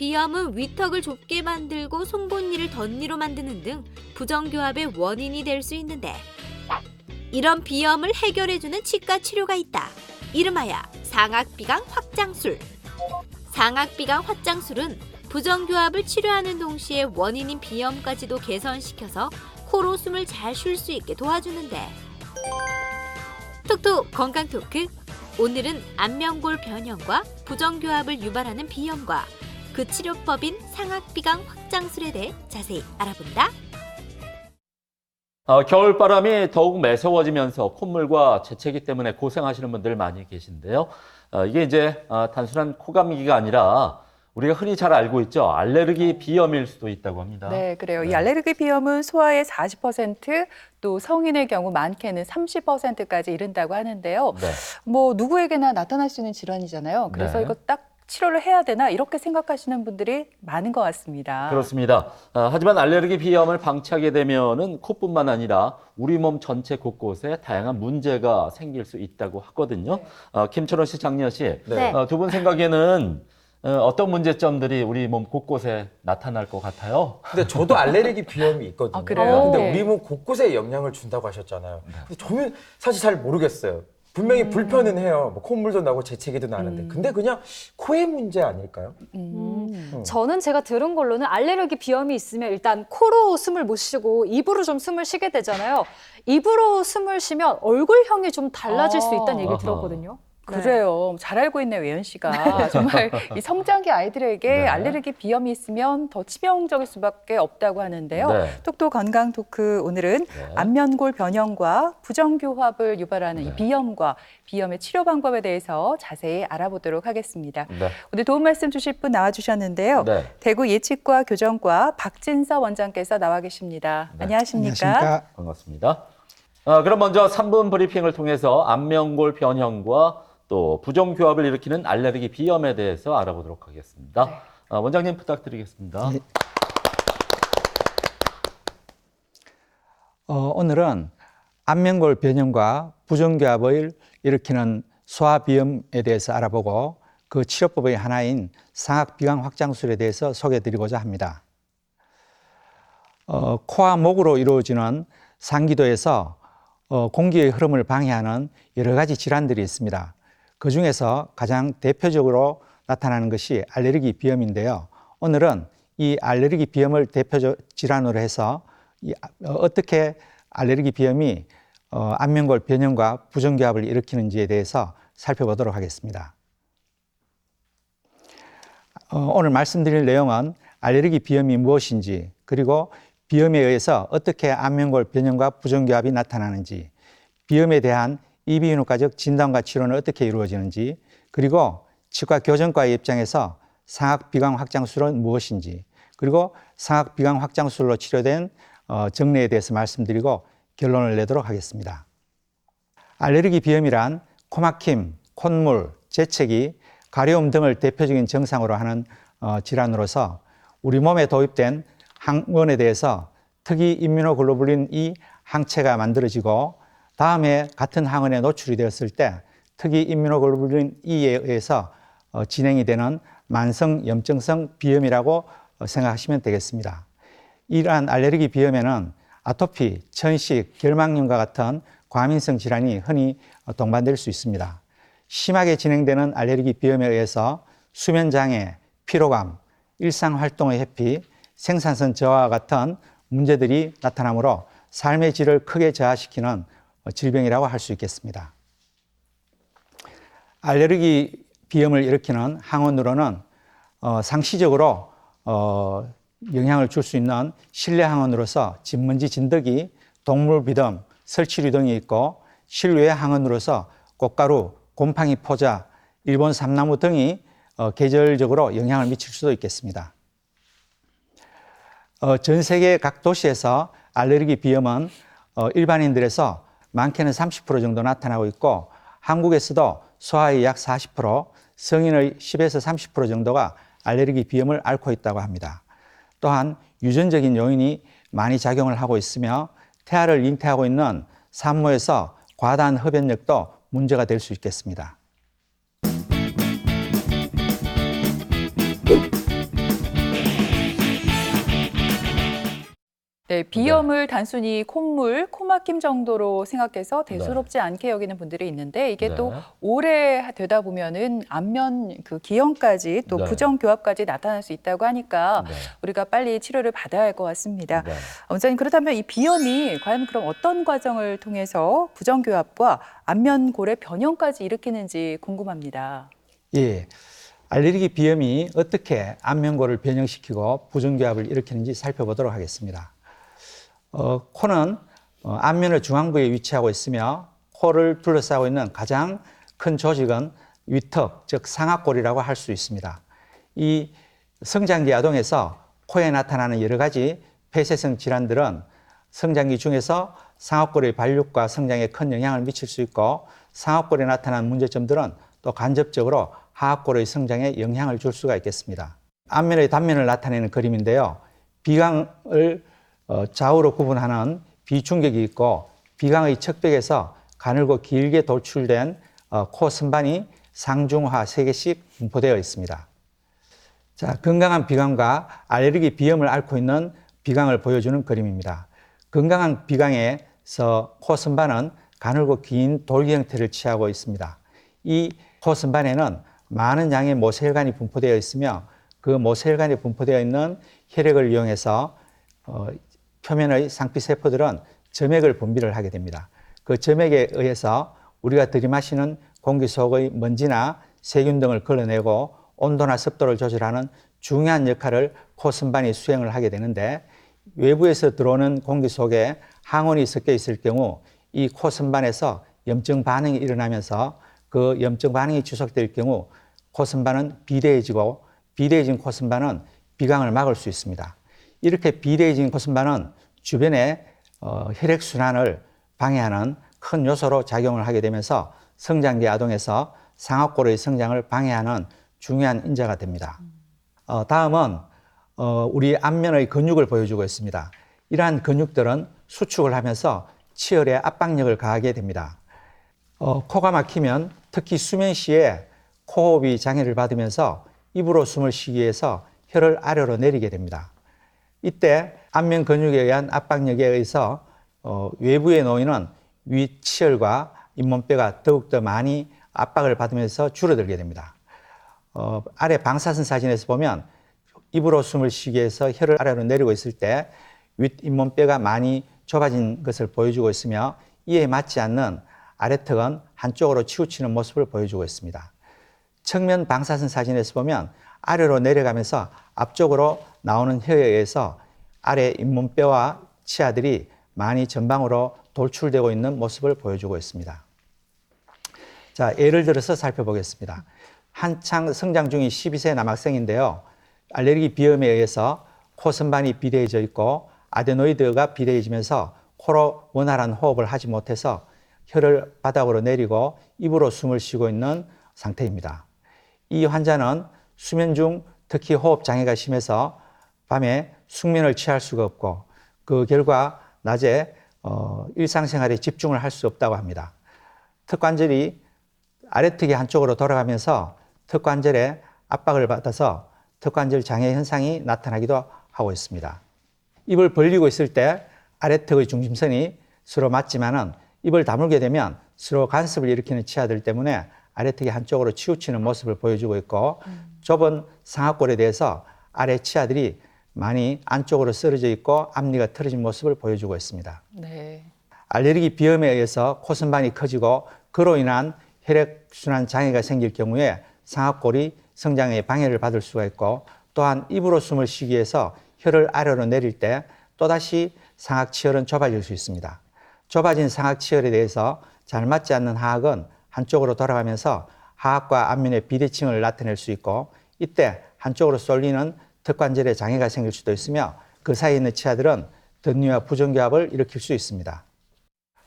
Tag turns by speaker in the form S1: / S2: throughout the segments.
S1: 비염은 위턱을 좁게 만들고 송곳니를 덧니로 만드는 등 부정교합의 원인이 될 수 있는데 이런 비염을 해결해주는 치과 치료가 있다. 이름하여 상악비강 확장술. 상악비강 확장술은 부정교합을 치료하는 동시에 원인인 비염까지도 개선시켜서 코로 숨을 잘 쉴 수 있게 도와주는데 톡톡 건강 토크. 오늘은 안면골 변형과 부정교합을 유발하는 비염과 그 치료법인 상악비강 확장술에 대해 자세히 알아본다.
S2: 겨울바람이 더욱 매서워지면서 콧물과 재채기 때문에 고생하시는 분들 많이 계신데요. 이게 이제 단순한 코감기가 아니라 우리가 흔히 잘 알고 있죠. 알레르기 비염일 수도 있다고 합니다.
S3: 네, 그래요.
S2: 네.
S3: 이 알레르기 비염은 소아의 40%, 또 성인의 경우 많게는 30%까지 이른다고 하는데요.
S2: 네.
S3: 뭐 누구에게나 나타날 수 있는 질환이잖아요. 그래서
S2: 네.
S3: 이거 딱 치료를 해야 되나 이렇게 생각하시는 분들이 많은 것 같습니다.
S2: 그렇습니다. 하지만 알레르기 비염을 방치하게 되면은 코뿐만 아니라 우리 몸 전체 곳곳에 다양한 문제가 생길 수 있다고 하거든요. 김철원 씨, 장리아 씨,
S1: 네.
S2: 두 분 생각에는 어떤 문제점들이 우리 몸 곳곳에 나타날 것 같아요?
S4: 근데 저도 알레르기 비염이 있거든요.
S3: 아, 그래요?
S4: 근데
S3: 네.
S4: 우리 몸 곳곳에 영향을 준다고 하셨잖아요. 근데 저는 사실 잘 모르겠어요. 분명히 불편은 해요. 뭐 콧물도 나고 재채기도 나는데. 근데 그냥 코의 문제 아닐까요?
S5: 저는 제가 들은 걸로는 알레르기 비염이 있으면 일단 코로 숨을 못 쉬고 입으로 좀 숨을 쉬게 되잖아요. 입으로 숨을 쉬면 얼굴형이 좀 달라질 수 있다는 얘기를
S2: 아하.
S5: 들었거든요.
S3: 그래요. 잘 알고 있네요, 외연 씨가. 정말 이 성장기 아이들에게
S2: 네.
S3: 알레르기 비염이 있으면 더 치명적일 수밖에 없다고 하는데요.
S2: 네.
S3: 톡톡 건강 토크 오늘은
S2: 네.
S3: 안면골 변형과 부정교합을 유발하는 이 비염과 비염의 치료 방법에 대해서 자세히 알아보도록 하겠습니다.
S2: 네.
S3: 오늘 도움 말씀 주실 분 나와주셨는데요.
S2: 네.
S3: 대구 예치과 교정과 박진서 원장께서 나와 계십니다.
S2: 네.
S3: 안녕하십니까?
S2: 반갑습니다. 그럼 먼저 3분 브리핑을 통해서 안면골 변형과 또 부정교합을 일으키는 알레르기 비염에 대해서 알아보도록 하겠습니다. 원장님 부탁드리겠습니다.
S6: 네. 오늘은 안면골 변형과 부정교합을 일으키는 소아비염에 대해서 알아보고 그 치료법의 하나인 상악비강 확장술에 대해서 소개해드리고자 합니다. 코와 목으로 이루어지는 상기도에서 공기의 흐름을 방해하는 여러 가지 질환들이 있습니다. 그 중에서 가장 대표적으로 나타나는 것이 알레르기 비염인데요. 오늘은 이 알레르기 비염을 대표 질환으로 해서 어떻게 알레르기 비염이 안면골 변형과 부정교합을 일으키는지에 대해서 살펴보도록 하겠습니다. 오늘 말씀드릴 내용은 알레르기 비염이 무엇인지, 그리고 비염에 의해서 어떻게 안면골 변형과 부정교합이 나타나는지, 비염에 대한 이비인후과적 진단과 치료는 어떻게 이루어지는지, 그리고 치과 교정과의 입장에서 상악비강 확장술은 무엇인지, 그리고 상악비강 확장술로 치료된 정례에 대해서 말씀드리고 결론을 내도록 하겠습니다. 알레르기 비염이란 코막힘, 콧물, 재채기, 가려움 등을 대표적인 증상으로 하는 질환으로서 우리 몸에 도입된 항원에 대해서 특이 임뮤노글로불린 E 항체가 만들어지고 다음에 같은 항원에 노출이 되었을 때 특이 임뮤노글로불린 E에 의해서 진행이 되는 만성 염증성 비염이라고 생각하시면 되겠습니다. 이러한 알레르기 비염에는 아토피, 천식, 결막염과 같은 과민성 질환이 흔히 동반될 수 있습니다. 심하게 진행되는 알레르기 비염에 의해서 수면장애, 피로감, 일상활동의 회피, 생산성 저하와 같은 문제들이 나타나므로 삶의 질을 크게 저하시키는 질병이라고 할 수 있겠습니다. 알레르기 비염을 일으키는 항원으로는 상시적으로 영향을 줄 수 있는 실내 항원으로서 진먼지 진드기, 동물 비듬, 설치류 등이 있고, 실외 항원으로서 꽃가루, 곰팡이 포자, 일본 삼나무 등이 계절적으로 영향을 미칠 수도 있겠습니다. 전 세계 각 도시에서 알레르기 비염은 일반인들에서 많게는 30% 정도 나타나고 있고, 한국에서도 소아의 약 40%, 성인의 10에서 30% 정도가 알레르기 비염을 앓고 있다고 합니다. 또한 유전적인 요인이 많이 작용을 하고 있으며 태아를 잉태하고 있는 산모에서 과다한 흡연력도 문제가 될 수 있겠습니다.
S3: 네, 비염을 단순히 콧물, 코막힘 정도로 생각해서 대수롭지 않게 여기는 분들이 있는데 이게
S2: 네.
S3: 또 오래 되다 보면은 안면 그 기형까지 또
S2: 네.
S3: 부정교합까지 나타날 수 있다고 하니까
S2: 네.
S3: 우리가 빨리 치료를 받아야 할 것 같습니다.
S2: 네.
S3: 원장님, 그렇다면 이 비염이 과연 그럼 어떤 과정을 통해서 부정교합과 안면골의 변형까지 일으키는지 궁금합니다.
S6: 예. 알레르기 비염이 어떻게 안면골을 변형시키고 부정교합을 일으키는지 살펴보도록 하겠습니다. 코는 안면의 중앙부에 위치하고 있으며 코를 둘러싸고 있는 가장 큰 조직은 위턱, 즉 상악골이라고 할 수 있습니다. 이 성장기 아동에서 코에 나타나는 여러 가지 폐쇄성 질환들은 성장기 중에서 상악골의 발육과 성장에 큰 영향을 미칠 수 있고 상악골에 나타나는 문제점들은 또 간접적으로 하악골의 성장에 영향을 줄 수가 있겠습니다. 안면의 단면을 나타내는 그림인데요. 비강을 좌우로 구분하는 비중격이 있고 비강의 척벽에서 가늘고 길게 돌출된 코 선반이 상중하 3개씩 분포되어 있습니다. 자, 건강한 비강과 알레르기 비염을 앓고 있는 비강을 보여주는 그림입니다. 건강한 비강에서 코 선반은 가늘고 긴 돌기 형태를 취하고 있습니다. 이 코 선반에는 많은 양의 모세혈관이 분포되어 있으며 그 모세혈관에 분포되어 있는 혈액을 이용해서 표면의 상피세포들은 점액을 분비를 하게 됩니다. 그 점액에 의해서 우리가 들이마시는 공기 속의 먼지나 세균 등을 걸러내고 온도나 습도를 조절하는 중요한 역할을 코 선반이 수행을 하게 되는데 외부에서 들어오는 공기 속에 항원이 섞여 있을 경우 이 코 선반에서 염증 반응이 일어나면서 그 염증 반응이 지속될 경우 코 선반은 비대해지고 비대해진 코 선반은 비강을 막을 수 있습니다. 이렇게 비대해진 코 선반은 주변의 혈액순환을 방해하는 큰 요소로 작용을 하게 되면서 성장기 아동에서 상악골의 성장을 방해하는 중요한 인자가 됩니다. 다음은 우리 안면의 근육을 보여주고 있습니다. 이러한 근육들은 수축을 하면서 치열의 압박력을 가하게 됩니다. 코가 막히면 특히 수면 시에 코호흡이 장애를 받으면서 입으로 숨을 쉬기 위해서 혀를 아래로 내리게 됩니다. 이때 안면 근육에 의한 압박력에 의해서 외부에 놓이는 위치혈과 잇몸뼈가 더욱더 많이 압박을 받으면서 줄어들게 됩니다. 아래 방사선 사진에서 보면 입으로 숨을 쉬기 위해서 혀를 아래로 내리고 있을 때 윗잇몸뼈가 많이 좁아진 것을 보여주고 있으며 이에 맞지 않는 아래턱은 한쪽으로 치우치는 모습을 보여주고 있습니다. 측면 방사선 사진에서 보면 아래로 내려가면서 앞쪽으로 나오는 혀에 의해서 아래 잇몸뼈와 치아들이 많이 전방으로 돌출되고 있는 모습을 보여주고 있습니다. 자, 예를 들어서 살펴보겠습니다. 한창 성장 중인 12세 남학생인데요. 알레르기 비염에 의해서 코 선반이 비대해져 있고 아데노이드가 비대해지면서 코로 원활한 호흡을 하지 못해서 혀를 바닥으로 내리고 입으로 숨을 쉬고 있는 상태입니다. 이 환자는 수면 중 특히 호흡 장애가 심해서 밤에 숙면을 취할 수가 없고 그 결과 낮에 일상생활에 집중을 할 수 없다고 합니다. 턱관절이 아래턱의 한쪽으로 돌아가면서 턱관절에 압박을 받아서 턱관절 장애 현상이 나타나기도 하고 있습니다. 입을 벌리고 있을 때 아래턱의 중심선이 서로 맞지만은 입을 다물게 되면 서로 간섭을 일으키는 치아들 때문에 아래턱이 한쪽으로 치우치는 모습을 보여주고 있고 좁은 상악골에 대해서 아래 치아들이 많이 안쪽으로 쓰러져 있고 앞니가 틀어진 모습을 보여주고 있습니다.
S3: 네.
S6: 알레르기 비염에 의해서 코 선반이 커지고 그로 인한 혈액순환 장애가 생길 경우에 상악골이 성장에 방해를 받을 수가 있고 또한 입으로 숨을 쉬기 위해서 혀를 아래로 내릴 때 또다시 상악치열은 좁아질 수 있습니다. 좁아진 상악치열에 대해서 잘 맞지 않는 하악은 한쪽으로 돌아가면서 하악과 안면의 비대칭을 나타낼 수 있고 이때 한쪽으로 쏠리는 턱관절에 장애가 생길 수도 있으며 그 사이에 있는 치아들은 덧니와 부정교합을 일으킬 수 있습니다.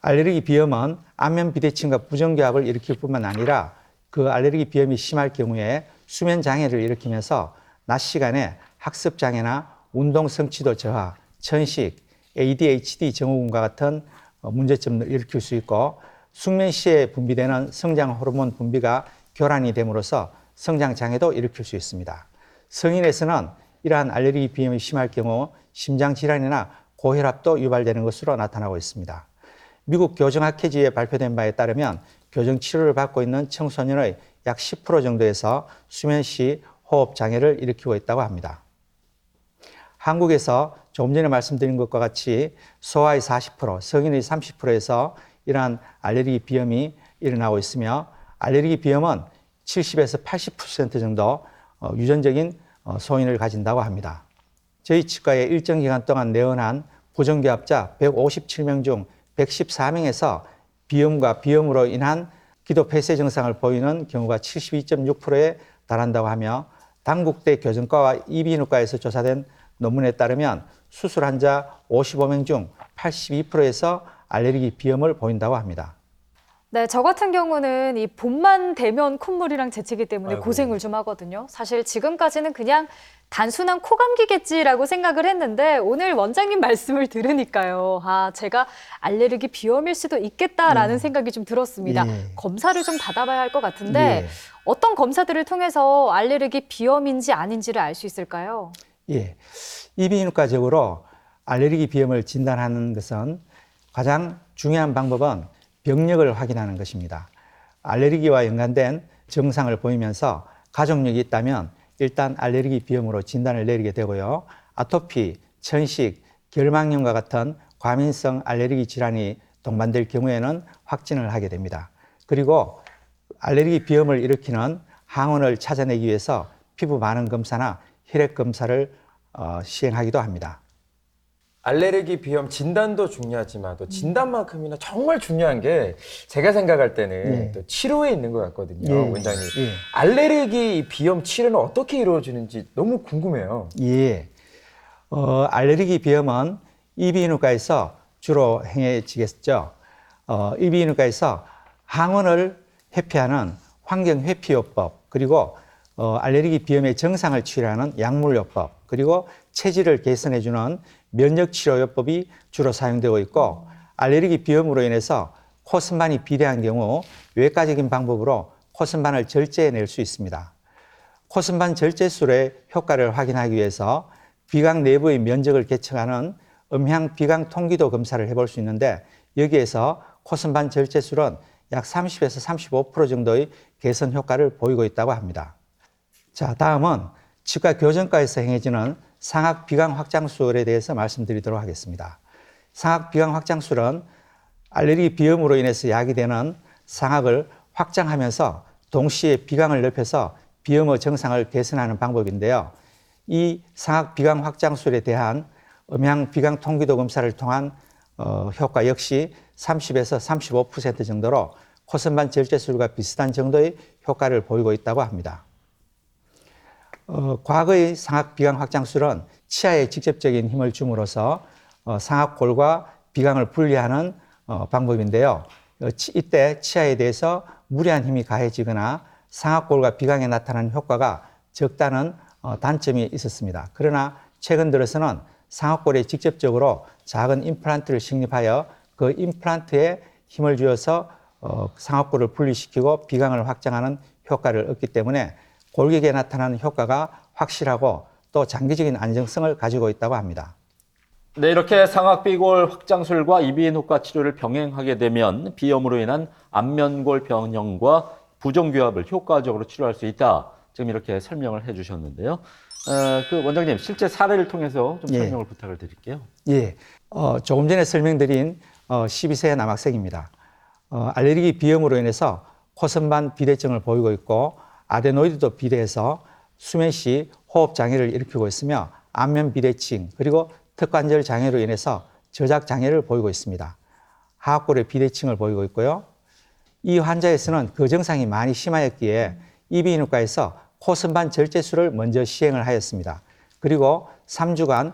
S6: 알레르기 비염은 안면 비대칭과 부정교합을 일으킬 뿐만 아니라 그 알레르기 비염이 심할 경우에 수면 장애를 일으키면서 낮 시간에 학습 장애나 운동 성취도 저하, 천식, ADHD 증후군과 같은 문제점을 일으킬 수 있고 숙면 시에 분비되는 성장 호르몬 분비가 교란이 됨으로써 성장 장애도 일으킬 수 있습니다. 성인에서는 이러한 알레르기 비염이 심할 경우 심장 질환이나 고혈압도 유발되는 것으로 나타나고 있습니다. 미국 교정학회지에 발표된 바에 따르면 교정 치료를 받고 있는 청소년의 약 10% 정도에서 수면 시 호흡 장애를 일으키고 있다고 합니다. 한국에서 조금 전에 말씀드린 것과 같이 소아의 40%, 성인의 30%에서 이러한 알레르기 비염이 일어나고 있으며 알레르기 비염은 70에서 80% 정도 유전적인 소인을 가진다고 합니다. 저희 치과에 일정 기간 동안 내원한 부정교합자 157명 중 114명에서 비염과 비염으로 인한 기도 폐쇄 증상을 보이는 경우가 72.6%에 달한다고 하며 당국대 교정과와 이비인후과에서 조사된 논문에 따르면 수술 환자 55명 중 82%에서 알레르기 비염을 보인다고 합니다.
S5: 네, 저 같은 경우는 이 봄만 되면 콧물이랑 재채기 때문에
S4: 아이고.
S5: 고생을 좀 하거든요. 사실 지금까지는 그냥 단순한 코감기겠지라고 생각을 했는데 오늘 원장님 말씀을 들으니까요. 아, 제가 알레르기 비염일 수도 있겠다라는 생각이 좀 들었습니다.
S6: 예.
S5: 검사를 좀 받아봐야 할 것 같은데
S6: 예.
S5: 어떤 검사들을 통해서 알레르기 비염인지 아닌지를 알 수 있을까요?
S6: 예. 이비인후과적으로 알레르기 비염을 진단하는 것은 가장 중요한 방법은 병력을 확인하는 것입니다. 알레르기와 연관된 증상을 보이면서 가족력이 있다면 일단 알레르기 비염으로 진단을 내리게 되고요. 아토피, 천식, 결막염과 같은 과민성 알레르기 질환이 동반될 경우에는 확진을 하게 됩니다. 그리고 알레르기 비염을 일으키는 항원을 찾아내기 위해서 피부 반응 검사나 혈액 검사를 시행하기도 합니다.
S4: 알레르기 비염 진단도 중요하지만 또 진단만큼이나 정말 중요한 게 제가 생각할 때는
S6: 예.
S4: 또 치료에 있는 것 같거든요,
S6: 예.
S4: 원장님.
S6: 예.
S4: 알레르기 비염 치료는 어떻게 이루어지는지 너무 궁금해요.
S6: 예. 알레르기 비염은 이비인후과에서 주로 행해지겠죠. 이비인후과에서 항원을 회피하는 환경회피요법, 그리고 알레르기 비염의 정상을 치료하는 약물요법, 그리고 체질을 개선해주는 면역치료요법이 주로 사용되고 있고, 알레르기 비염으로 인해서 코순반이 비대한 경우 외과적인 방법으로 코순반을 절제해낼 수 있습니다. 코순반 절제술의 효과를 확인하기 위해서 비강 내부의 면적을 계측하는 음향 비강 통기도 검사를 해볼 수 있는데, 여기에서 코순반 절제술은 약 30에서 35% 정도의 개선 효과를 보이고 있다고 합니다. 자, 다음은 치과 교정과에서 행해지는 상악 비강 확장술에 대해서 말씀드리도록 하겠습니다. 상악 비강 확장술은 알레르기 비염으로 인해서 야기되는 상악을 확장하면서 동시에 비강을 넓혀서 비염의 정상을 개선하는 방법인데요. 이 상악 비강 확장술에 대한 음향 비강 통기도 검사를 통한 효과 역시 30에서 35% 정도로 코순반 절제술과 비슷한 정도의 효과를 보이고 있다고 합니다. 과거의 상악 비강 확장술은 치아에 직접적인 힘을 줌으로써 상악골과 비강을 분리하는 방법인데요. 이때 치아에 대해서 무리한 힘이 가해지거나 상악골과 비강에 나타나는 효과가 적다는 단점이 있었습니다. 그러나 최근 들어서는 상악골에 직접적으로 작은 임플란트를 식립하여 그 임플란트에 힘을 주어서 상악골을 분리시키고 비강을 확장하는 효과를 얻기 때문에 골격에 나타나는 효과가 확실하고 또 장기적인 안정성을 가지고 있다고 합니다.
S2: 네, 이렇게 상악비골 확장술과 이비인후과 치료를 병행하게 되면 비염으로 인한 안면골 변형과 부정교합을 효과적으로 치료할 수 있다. 지금 이렇게 설명을 해주셨는데요. 그 원장님, 실제 사례를 통해서 좀 설명을 부탁을 드릴게요.
S6: 예, 조금 전에 설명드린 12세 남학생입니다. 알레르기 비염으로 인해서 코선반 비대증을 보이고 있고 아데노이드도 비대해서 수면 시 호흡 장애를 일으키고 있으며 안면 비대칭 그리고 턱관절 장애로 인해서 저작 장애를 보이고 있습니다. 하악골의 비대칭을 보이고 있고요. 이 환자에서는 그 증상이 많이 심하였기에 이비인후과에서 코선반 절제술을 먼저 시행을 하였습니다. 그리고 3주간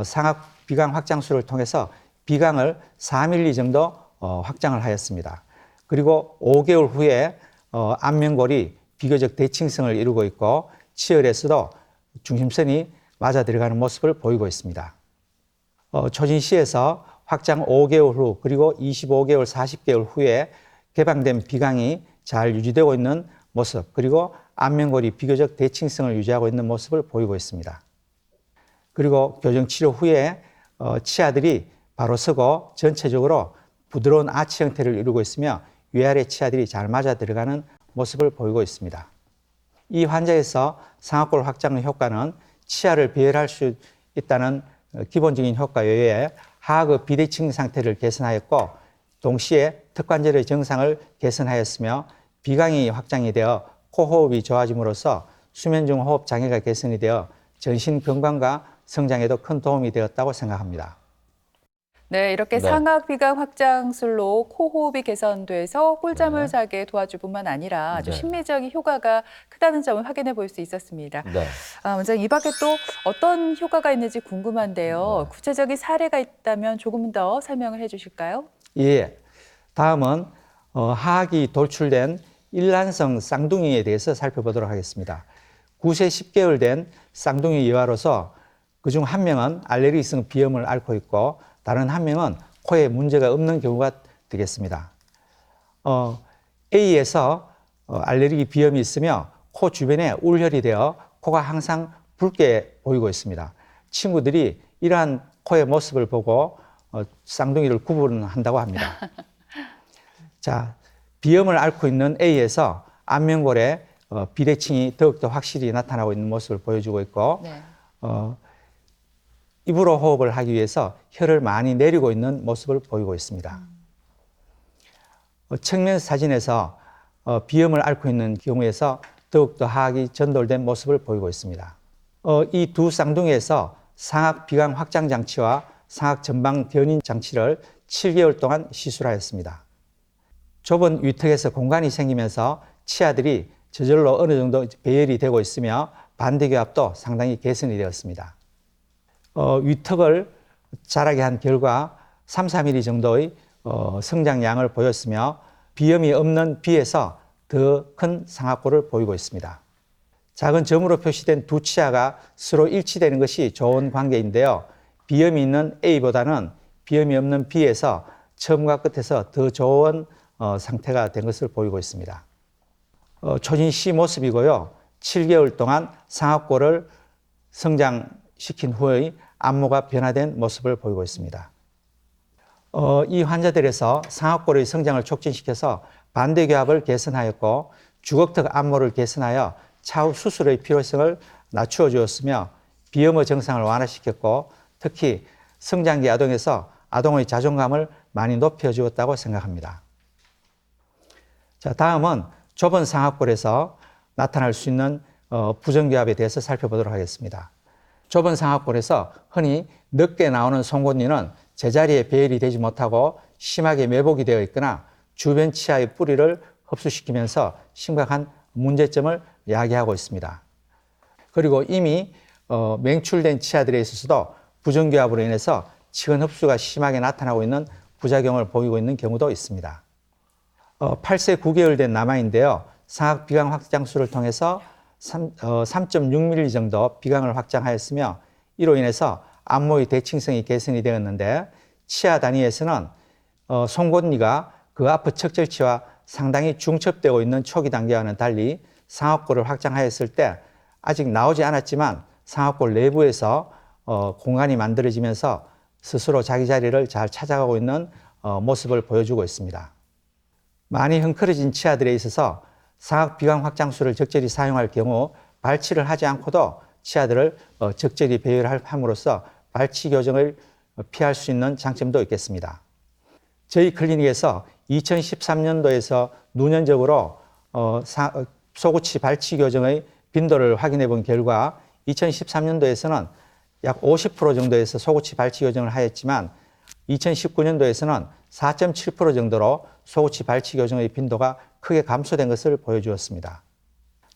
S6: 상악 비강 확장술을 통해서 비강을 4mm 정도 확장을 하였습니다. 그리고 5개월 후에 안면골이 비교적 대칭성을 이루고 있고 치열에서도 중심선이 맞아 들어가는 모습을 보이고 있습니다. 초진시에서 확장 5개월 후 그리고 25개월, 40개월 후에 개방된 비강이 잘 유지되고 있는 모습 그리고 안면골이 비교적 대칭성을 유지하고 있는 모습을 보이고 있습니다. 그리고 교정치료 후에 치아들이 바로 서고 전체적으로 부드러운 아치 형태를 이루고 있으며 위아래 치아들이 잘 맞아 들어가는 모습을 보이고 있습니다. 이 환자에서 상악골 확장 효과는 치아를 배열할 수 있다는 기본적인 효과 외에 하악의 비대칭 상태를 개선하였고 동시에 턱관절의 정상을 개선하였으며 비강이 확장이 되어 코호흡이 좋아짐으로써 수면 중 호흡 장애가 개선이 되어 전신 건강과 성장에도 큰 도움이 되었다고 생각합니다.
S3: 네, 이렇게
S2: 네.
S3: 상악 비강 확장술로 코호흡이 개선돼서 꿀잠을
S2: 네.
S3: 자게 도와줄 뿐만 아니라 아주
S2: 네.
S3: 심미적인 효과가 크다는 점을 확인해 볼 수 있었습니다.
S2: 네.
S3: 원장님, 이 밖에 또 어떤 효과가 있는지 궁금한데요. 구체적인 사례가 있다면 조금 더 설명을 해 주실까요?
S6: 예. 다음은 하악이 돌출된 일란성 쌍둥이에 대해서 살펴보도록 하겠습니다. 9세 10개월 된 쌍둥이 여아로서 그중 한 명은 알레르기성 비염을 앓고 있고 다른 한 명은 코에 문제가 없는 경우가 되겠습니다. A에서 알레르기 비염이 있으며 코 주변에 울혈이 되어 코가 항상 붉게 보이고 있습니다. 친구들이 이러한 코의 모습을 보고 쌍둥이를 구분한다고 합니다. 자, 비염을 앓고 있는 A에서 안면골에 비대칭이 더욱더 확실히 나타나고 있는 모습을 보여주고 있고
S3: 네.
S6: 입으로 호흡을 하기 위해서 혀를 많이 내리고 있는 모습을 보이고 있습니다. 측면 사진에서 비염을 앓고 있는 경우에서 더욱더 하악이 전돌된 모습을 보이고 있습니다. 이 두 쌍둥이에서 상악 비강 확장 장치와 상악 전방 견인 장치를 7개월 동안 시술하였습니다. 좁은 위턱에서 공간이 생기면서 치아들이 저절로 어느 정도 배열이 되고 있으며 반대교합도 상당히 개선이 되었습니다. 위턱을 자라게 한 결과 3, 4mm 정도의 성장량을 보였으며 비염이 없는 B에서 더 큰 상악골을 보이고 있습니다. 작은 점으로 표시된 두 치아가 서로 일치되는 것이 좋은 관계인데요. 비염이 있는 A보다는 비염이 없는 B에서 처음과 끝에서 더 좋은 상태가 된 것을 보이고 있습니다. 초진 C 모습이고요. 7개월 동안 상악골을 성장시킨 후의 안모가 변화된 모습을 보이고 있습니다. 이 환자들에서 상악골의 성장을 촉진시켜서 반대교합을 개선하였고 주걱턱 안모를 개선하여 차후 수술의 필요성을 낮추어 주었으며 비염의 정상을 완화시켰고 특히 성장기 아동에서 아동의 자존감을 많이 높여 주었다고 생각합니다. 자, 다음은 좁은 상악골에서 나타날 수 있는 부정교합에 대해서 살펴보도록 하겠습니다. 좁은 상악골에서 흔히 늦게 나오는 송곳니는 제자리에 배열이 되지 못하고 심하게 매복이 되어 있거나 주변 치아의 뿌리를 흡수시키면서 심각한 문제점을 야기하고 있습니다. 그리고 이미 맹출된 치아들에 있어서도 부정교합으로 인해서 치근 흡수가 심하게 나타나고 있는 부작용을 보이고 있는 경우도 있습니다. 8세 9개월 된 남아인데요. 상악 비강 확장술을 통해서 3.6mm 정도 비강을 확장하였으며 이로 인해서 안모의 대칭성이 개선이 되었는데 치아 단위에서는 송곳니가 그 앞의 척절치와 상당히 중첩되고 있는 초기 단계와는 달리 상악골을 확장하였을 때 아직 나오지 않았지만 상악골 내부에서 공간이 만들어지면서 스스로 자기 자리를 잘 찾아가고 있는 모습을 보여주고 있습니다. 많이 헝클어진 치아들에 있어서 상악 비강 확장술을 적절히 사용할 경우 발치를 하지 않고도 치아들을 적절히 배열함으로써 발치 교정을 피할 수 있는 장점도 있겠습니다. 저희 클리닉에서 2013년도에서 누년적으로 소구치 발치 교정의 빈도를 확인해 본 결과 2013년도에서는 약 50% 정도에서 소구치 발치 교정을 하였지만 2019년도에서는 4.7% 정도로 소구치 발치 교정의 빈도가 크게 감소된 것을 보여주었습니다.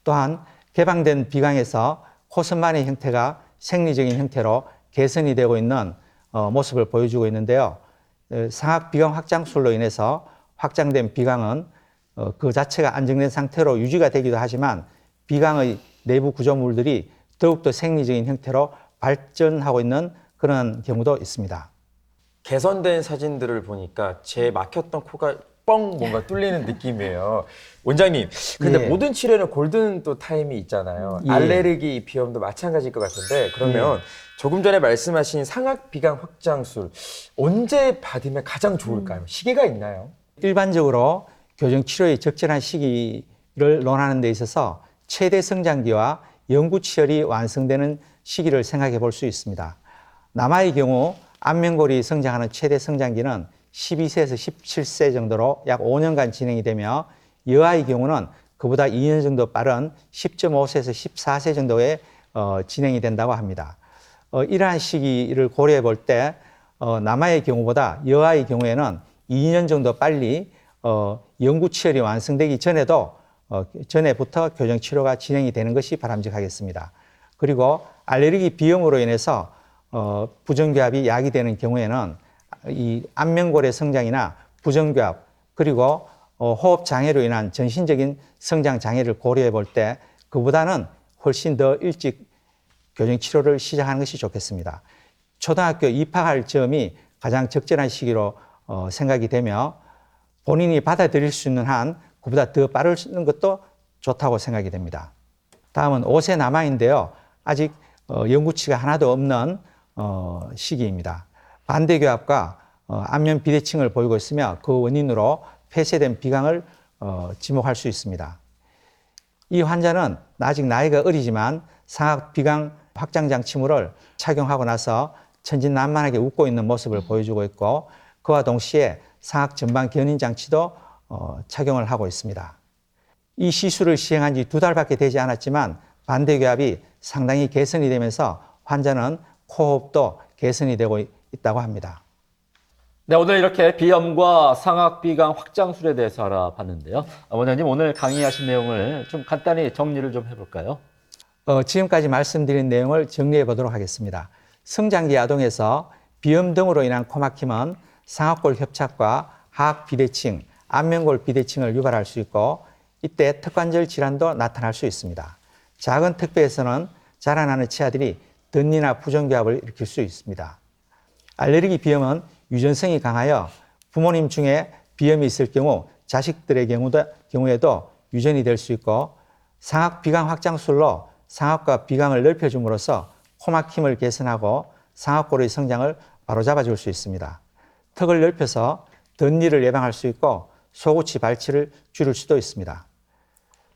S6: 또한 개방된 비강에서 코선반의 형태가 생리적인 형태로 개선이 되고 있는 모습을 보여주고 있는데요. 상악 비강 확장술로 인해서 확장된 비강은 그 자체가 안정된 상태로 유지가 되기도 하지만 비강의 내부 구조물들이 더욱더 생리적인 형태로 발전하고 있는 그런 경우도 있습니다.
S4: 개선된 사진들을 보니까 제 막혔던 코가 뻥 뭔가 뚫리는 느낌이에요. 원장님, 근데
S6: 예.
S4: 모든 치료는 골든 또 타임이 있잖아요.
S6: 예.
S4: 알레르기 비염도 마찬가지일 것 같은데 그러면 조금 전에 말씀하신 상악 비강 확장술 언제 받으면 가장 좋을까요? 시기가 있나요?
S6: 일반적으로 교정 치료의 적절한 시기를 논하는 데 있어서 최대 성장기와 영구 치열이 완성되는 시기를 생각해 볼 수 있습니다. 남아의 경우 안면골이 성장하는 최대 성장기는 12세에서 17세 정도로 약 5년간 진행이 되며 여아의 경우는 그보다 2년 정도 빠른 10.5세에서 14세 정도에 진행이 된다고 합니다. 이러한 시기를 고려해 볼 때 남아의 경우보다 여아의 경우에는 2년 정도 빨리 영구 치열이 완성되기 전에부터 교정 치료가 진행이 되는 것이 바람직하겠습니다. 그리고 알레르기 비염으로 인해서 부정교합이 야기되는 경우에는 이 안면골의 성장이나 부정교합 그리고 호흡 장애로 인한 전신적인 성장 장애를 고려해 볼 때 그보다는 훨씬 더 일찍 교정 치료를 시작하는 것이 좋겠습니다. 초등학교 입학할 즈음이 가장 적절한 시기로 생각이 되며 본인이 받아들일 수 있는 한 그보다 더 빠르는 것도 좋다고 생각이 됩니다. 다음은 5세 남아인데요. 아직 영구치가 하나도 없는 시기입니다. 반대교합과 안면 비대칭을 보이고 있으며 그 원인으로 폐쇄된 비강을 지목할 수 있습니다. 이 환자는 아직 나이가 어리지만 상악 비강 확장 장치물을 착용하고 나서 천진난만하게 웃고 있는 모습을 보여주고 있고 그와 동시에 상악 전방 견인 장치도 착용을 하고 있습니다. 이 시술을 시행한 지 2달밖에 되지 않았지만 반대교합이 상당히 개선이 되면서 환자는 코호흡도 개선이 되고 있다고 합니다.
S2: 네, 오늘 이렇게 비염과 상악비강 확장술에 대해서 알아봤는데요. 원장님, 오늘 강의하신 내용을 좀 간단히 정리를 좀 해볼까요?
S6: 지금까지 말씀드린 내용을 정리해 보도록 하겠습니다. 성장기 아동에서 비염 등으로 인한 코막힘은 상악골 협착과 하악 비대칭, 안면골 비대칭을 유발할 수 있고 이때 턱관절 질환도 나타날 수 있습니다. 작은 턱뼈에서는 자라나는 치아들이 덧니나 부정교합을 일으킬 수 있습니다. 알레르기 비염은 유전성이 강하여 부모님 중에 비염이 있을 경우 자식들의 경우에도 유전이 될 수 있고 상악 비강 확장술로 상악과 비강을 넓혀줌으로써 코막힘을 개선하고 상악골의 성장을 바로잡아 줄 수 있습니다. 턱을 넓혀서 덧니를 예방할 수 있고 소구치 발치를 줄일 수도 있습니다.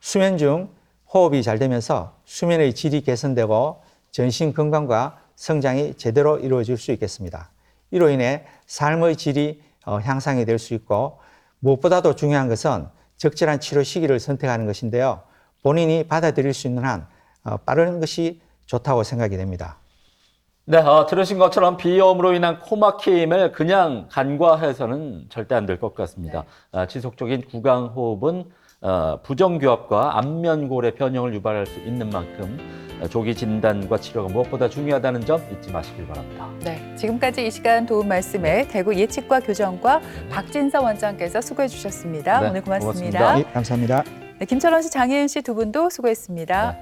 S6: 수면 중 호흡이 잘 되면서 수면의 질이 개선되고 전신 건강과 성장이 제대로 이루어질 수 있겠습니다. 이로 인해 삶의 질이 향상이 될 수 있고 무엇보다도 중요한 것은 적절한 치료 시기를 선택하는 것인데요. 본인이 받아들일 수 있는 한 빠른 것이 좋다고 생각이 됩니다.
S2: 네, 들으신 것처럼 비염으로 인한 코막힘을 그냥 간과해서는 절대 안 될 것 같습니다. 지속적인 구강호흡은 부정교합과 안면골의 변형을 유발할 수 있는 만큼 조기 진단과 치료가 무엇보다 중요하다는 점 잊지 마시길 바랍니다.
S3: 네, 지금까지 이 시간 도움 말씀에 대구 예치과 교정과 박진서 원장께서 수고해 주셨습니다.
S2: 네,
S3: 오늘 고맙습니다.
S2: 고맙습니다.
S6: 네, 감사합니다.
S3: 네, 김철원 씨, 장혜은 씨 두 분도 수고했습니다.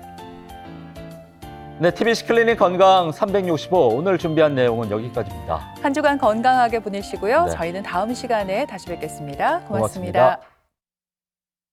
S2: 네, TBC 클리닉 건강 365 오늘 준비한 내용은 여기까지입니다.
S3: 한 주간 건강하게 보내시고요.
S2: 네.
S3: 저희는 다음 시간에 다시 뵙겠습니다.
S2: 고맙습니다.
S3: 고맙습니다.